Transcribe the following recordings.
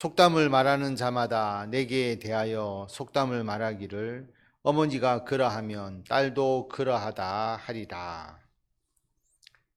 속담을 말하는 자마다 내게 대하여 속담을 말하기를 어머니가 그러하면 딸도 그러하다 하리라.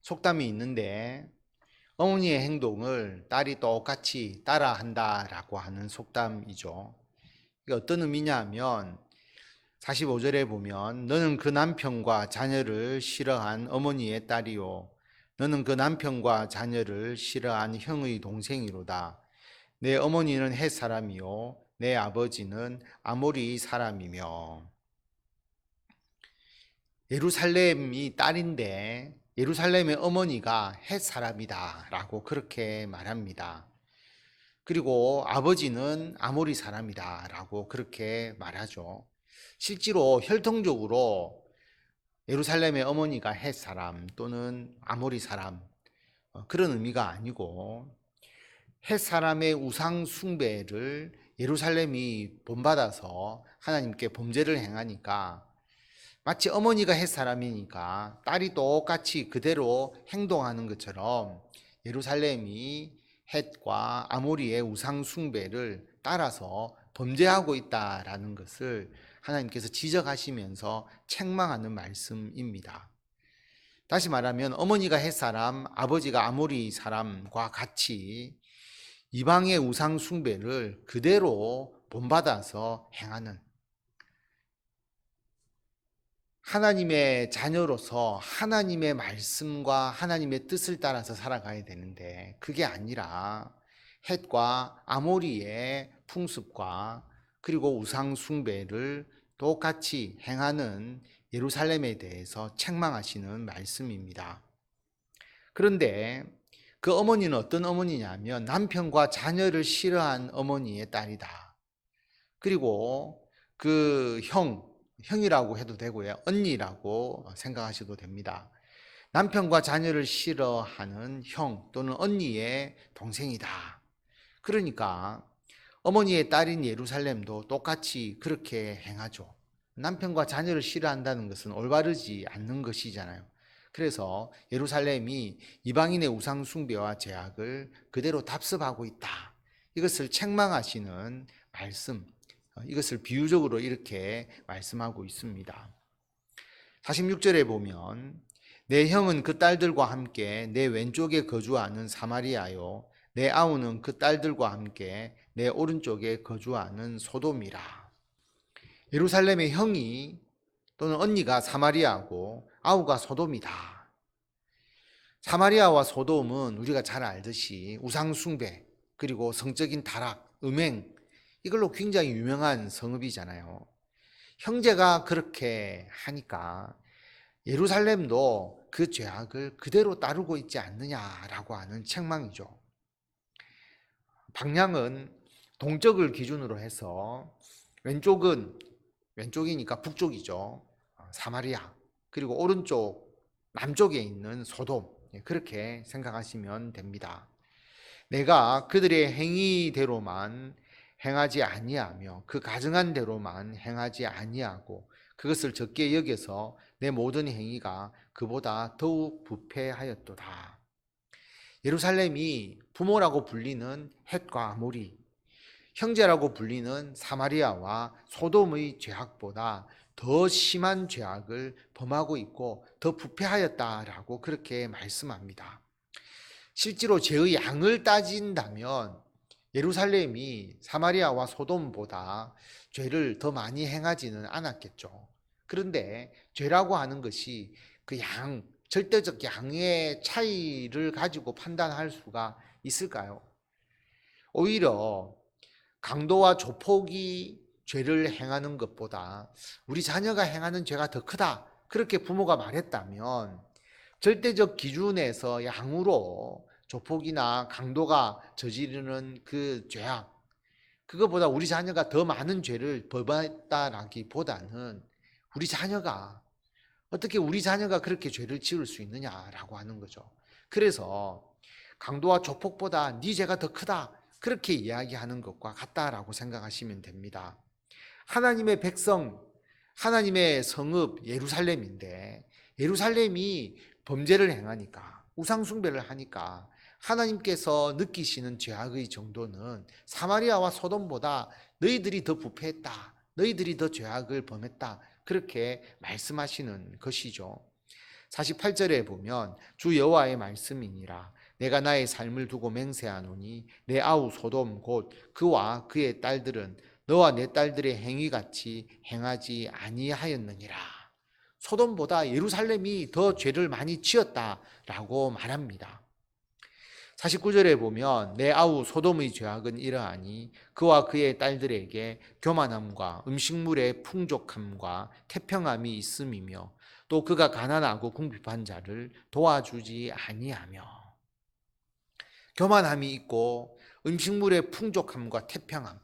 속담이 있는데 어머니의 행동을 딸이 똑같이 따라한다라고 하는 속담이죠. 이게 어떤 의미냐 하면 45절에 보면 너는 그 남편과 자녀를 싫어한 어머니의 딸이요 너는 그 남편과 자녀를 싫어한 형의 동생이로다. 내 어머니는 헷 사람이요 내 아버지는 아모리 사람이며. 예루살렘이 딸인데 예루살렘의 어머니가 헷 사람이다 라고 그렇게 말합니다. 그리고 아버지는 아모리 사람이다 라고 그렇게 말하죠. 실제로 혈통적으로 예루살렘의 어머니가 헷 사람 또는 아모리 사람 그런 의미가 아니고 헷 사람의 우상 숭배를 예루살렘이 본받아서 하나님께 범죄를 행하니까 마치 어머니가 헷 사람이니까 딸이 똑같이 그대로 행동하는 것처럼 예루살렘이 헷과 아모리의 우상 숭배를 따라서 범죄하고 있다라는 것을 하나님께서 지적하시면서 책망하는 말씀입니다. 다시 말하면 어머니가 헷 사람, 아버지가 아모리 사람과 같이 이방의 우상 숭배를 그대로 본받아서 행하는 하나님의 자녀로서 하나님의 말씀과 하나님의 뜻을 따라서 살아가야 되는데 그게 아니라 헷과 아모리의 풍습과 그리고 우상 숭배를 똑같이 행하는 예루살렘에 대해서 책망하시는 말씀입니다. 그런데 그 어머니는 어떤 어머니냐면 남편과 자녀를 싫어한 어머니의 딸이다. 그리고 그 형이라고 해도 되고요. 언니라고 생각하셔도 됩니다. 남편과 자녀를 싫어하는 형 또는 언니의 동생이다. 그러니까 어머니의 딸인 예루살렘도 똑같이 그렇게 행하죠. 남편과 자녀를 싫어한다는 것은 올바르지 않는 것이잖아요. 그래서 예루살렘이 이방인의 우상 숭배와 제약을 그대로 답습하고 있다. 이것을 책망하시는 말씀, 이것을 비유적으로 이렇게 말씀하고 있습니다. 46절에 보면 내 형은 그 딸들과 함께 내 왼쪽에 거주하는 사마리아요 내 아우는 그 딸들과 함께 내 오른쪽에 거주하는 소돔이라. 예루살렘의 형이 또는 언니가 사마리아고 아우가 소돔이다. 사마리아와 소돔은 우리가 잘 알듯이 우상숭배 그리고 성적인 타락, 음행 이걸로 굉장히 유명한 성읍이잖아요. 형제가 그렇게 하니까 예루살렘도 그 죄악을 그대로 따르고 있지 않느냐라고 하는 책망이죠. 방향은 동쪽을 기준으로 해서 왼쪽이니까 북쪽이죠. 사마리아. 그리고 오른쪽 남쪽에 있는 소돔. 그렇게 생각하시면 됩니다. 내가 그들의 행위대로만 행하지 아니하며 그 가증한 대로만 행하지 아니하고 그것을 적게 여겨서 내 모든 행위가 그보다 더욱 부패하였도다. 예루살렘이 부모라고 불리는 헷과 아모리, 형제라고 불리는 사마리아와 소돔의 죄악보다 더 심한 죄악을 범하고 있고 더 부패하였다라고 그렇게 말씀합니다. 실제로 죄의 양을 따진다면 예루살렘이 사마리아와 소돔보다 죄를 더 많이 행하지는 않았겠죠. 그런데 죄라고 하는 것이 그 절대적 양의 차이를 가지고 판단할 수가 있을까요? 오히려 강도와 조폭이 죄를 행하는 것보다 우리 자녀가 행하는 죄가 더 크다. 그렇게 부모가 말했다면 절대적 기준에서 양으로 조폭이나 강도가 저지르는 그 죄악, 그거보다 우리 자녀가 더 많은 죄를 범했다라기보다는 어떻게 우리 자녀가 그렇게 죄를 지을 수 있느냐라고 하는 거죠. 그래서 강도와 조폭보다 네 죄가 더 크다. 그렇게 이야기하는 것과 같다라고 생각하시면 됩니다. 하나님의 백성, 하나님의 성읍 예루살렘인데 예루살렘이 범죄를 행하니까 우상숭배를 하니까 하나님께서 느끼시는 죄악의 정도는 사마리아와 소돔보다 너희들이 더 부패했다, 너희들이 더 죄악을 범했다, 그렇게 말씀하시는 것이죠. 48절에 보면 주 여호와의 말씀이니라. 내가 나의 삶을 두고 맹세하노니 내 아우 소돔 곧 그와 그의 딸들은 너와 내 딸들의 행위같이 행하지 아니하였느니라. 소돔보다 예루살렘이 더 죄를 많이 지었다라고 말합니다. 49절에 보면 내 아우 소돔의 죄악은 이러하니 그와 그의 딸들에게 교만함과 음식물의 풍족함과 태평함이 있음이며 또 그가 가난하고 궁핍한 자를 도와주지 아니하며. 교만함이 있고 음식물의 풍족함과 태평함.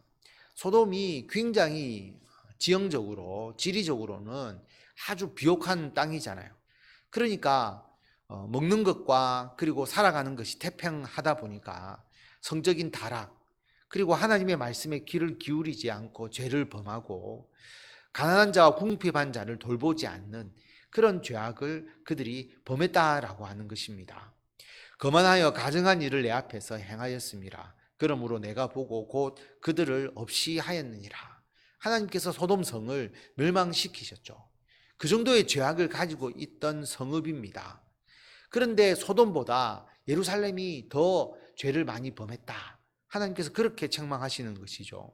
소돔이 굉장히 지형적으로, 지리적으로는 아주 비옥한 땅이잖아요. 그러니까 먹는 것과 그리고 살아가는 것이 태평하다 보니까 성적인 타락, 그리고 하나님의 말씀에 귀를 기울이지 않고 죄를 범하고 가난한 자와 궁핍한 자를 돌보지 않는 그런 죄악을 그들이 범했다라고 하는 것입니다. 거만하여 가증한 일을 내 앞에서 행하였습니다. 그러므로 내가 보고 곧 그들을 없이 하였느니라. 하나님께서 소돔성을 멸망시키셨죠. 그 정도의 죄악을 가지고 있던 성읍입니다. 그런데 소돔보다 예루살렘이 더 죄를 많이 범했다. 하나님께서 그렇게 책망하시는 것이죠.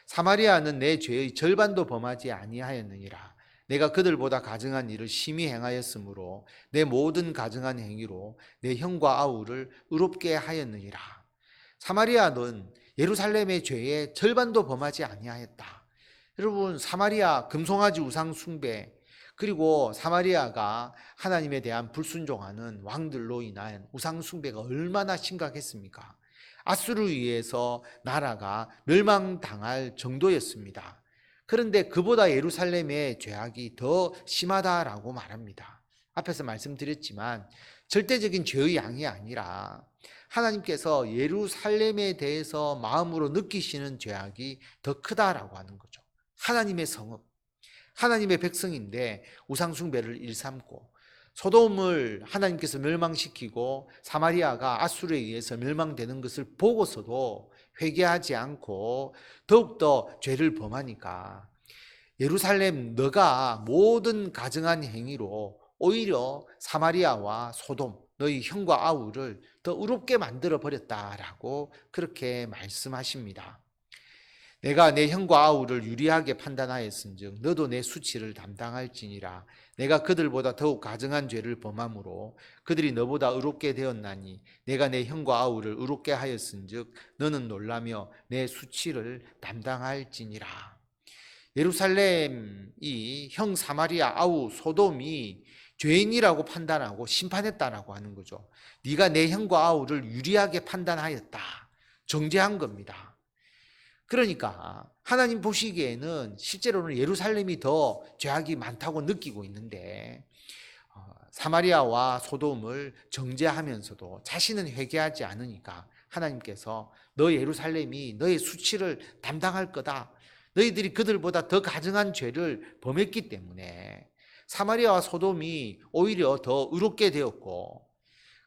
사마리아는 내 죄의 절반도 범하지 아니하였느니라. 내가 그들보다 가증한 일을 심히 행하였으므로 내 모든 가증한 행위로 내 형과 아우를 의롭게 하였느니라. 사마리아는 예루살렘의 죄의 절반도 범하지 아니하였다. 여러분, 사마리아 금송아지 우상 숭배, 그리고 사마리아가 하나님에 대한 불순종하는 왕들로 인한 우상 숭배가 얼마나 심각했습니까? 아수르에 의해서 나라가 멸망당할 정도였습니다. 그런데 그보다 예루살렘의 죄악이 더 심하다라고 말합니다. 앞에서 말씀드렸지만 절대적인 죄의 양이 아니라 하나님께서 예루살렘에 대해서 마음으로 느끼시는 죄악이 더 크다라고 하는 거죠. 하나님의 성읍, 하나님의 백성인데 우상 숭배를 일삼고 소돔을 하나님께서 멸망시키고 사마리아가 아수르에 의해서 멸망되는 것을 보고서도 회개하지 않고 더욱더 죄를 범하니까 예루살렘 너가 모든 가증한 행위로 오히려 사마리아와 소돔 너희 형과 아우를 더 의롭게 만들어 버렸다라고 그렇게 말씀하십니다. 내가 내 형과 아우를 유리하게 판단하였은즉 너도 내 수치를 담당할지니라. 내가 그들보다 더욱 가증한 죄를 범함으로 그들이 너보다 의롭게 되었나니 내가 내 형과 아우를 의롭게 하였은즉 너는 놀라며 내 수치를 담당할지니라. 예루살렘이 형 사마리아 아우 소돔이 죄인이라고 판단하고 심판했다라고 하는 거죠. 네가 내 형과 아우를 유리하게 판단하였다, 정죄한 겁니다. 그러니까 하나님 보시기에는 실제로는 예루살렘이 더 죄악이 많다고 느끼고 있는데 사마리아와 소돔을 정죄하면서도 자신은 회개하지 않으니까 하나님께서 너 예루살렘이 너의 수치를 담당할 거다. 너희들이 그들보다 더 가증한 죄를 범했기 때문에 사마리아와 소돔이 오히려 더 의롭게 되었고,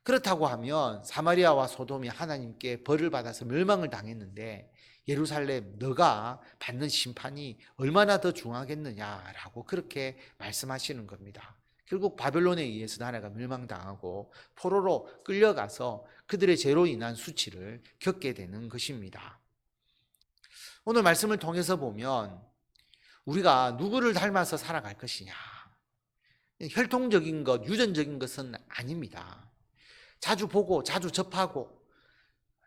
그렇다고 하면 사마리아와 소돔이 하나님께 벌을 받아서 멸망을 당했는데 예루살렘 너가 받는 심판이 얼마나 더 중하겠느냐라고 그렇게 말씀하시는 겁니다. 결국 바벨론에 의해서 나라가 멸망당하고 포로로 끌려가서 그들의 죄로 인한 수치를 겪게 되는 것입니다. 오늘 말씀을 통해서 보면 우리가 누구를 닮아서 살아갈 것이냐, 혈통적인 것, 유전적인 것은 아닙니다. 자주 보고 자주 접하고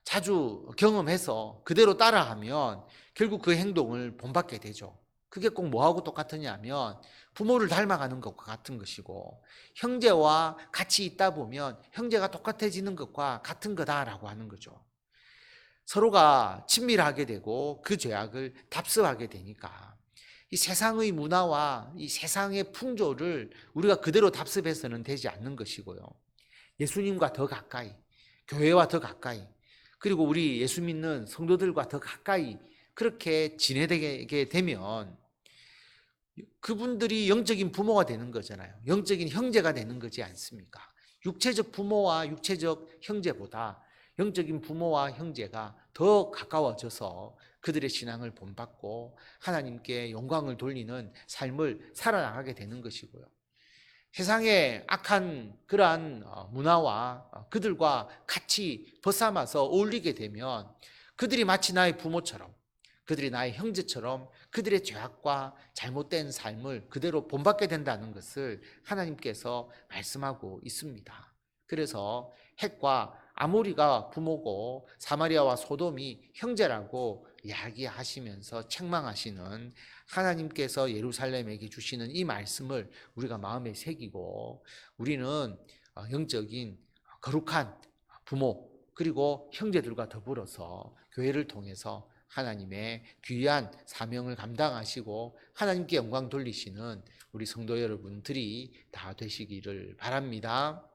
자주 경험해서 그대로 따라하면 결국 그 행동을 본받게 되죠. 그게 꼭 뭐하고 똑같으냐면 부모를 닮아가는 것과 같은 것이고, 형제와 같이 있다 보면 형제가 똑같아지는 것과 같은 거다라고 하는 거죠. 서로가 친밀하게 되고 그 죄악을 답습하게 되니까 이 세상의 문화와 이 세상의 풍조를 우리가 그대로 답습해서는 되지 않는 것이고요. 예수님과 더 가까이, 교회와 더 가까이, 그리고 우리 예수 믿는 성도들과 더 가까이 그렇게 지내게 되면 그분들이 영적인 부모가 되는 거잖아요. 영적인 형제가 되는 거지 않습니까? 육체적 부모와 육체적 형제보다 영적인 부모와 형제가 더 가까워져서 그들의 신앙을 본받고 하나님께 영광을 돌리는 삶을 살아나가게 되는 것이고요. 세상의 악한 그러한 문화와 그들과 같이 벗삼아서 어울리게 되면 그들이 마치 나의 부모처럼, 그들이 나의 형제처럼 그들의 죄악과 잘못된 삶을 그대로 본받게 된다는 것을 하나님께서 말씀하고 있습니다. 그래서 헷과 아모리가 부모고 사마리아와 소돔이 형제라고 이야기하시면서 책망하시는 하나님께서 예루살렘에게 주시는 이 말씀을 우리가 마음에 새기고 우리는 영적인 거룩한 부모 그리고 형제들과 더불어서 교회를 통해서 하나님의 귀한 사명을 감당하시고 하나님께 영광 돌리시는 우리 성도 여러분들이 다 되시기를 바랍니다.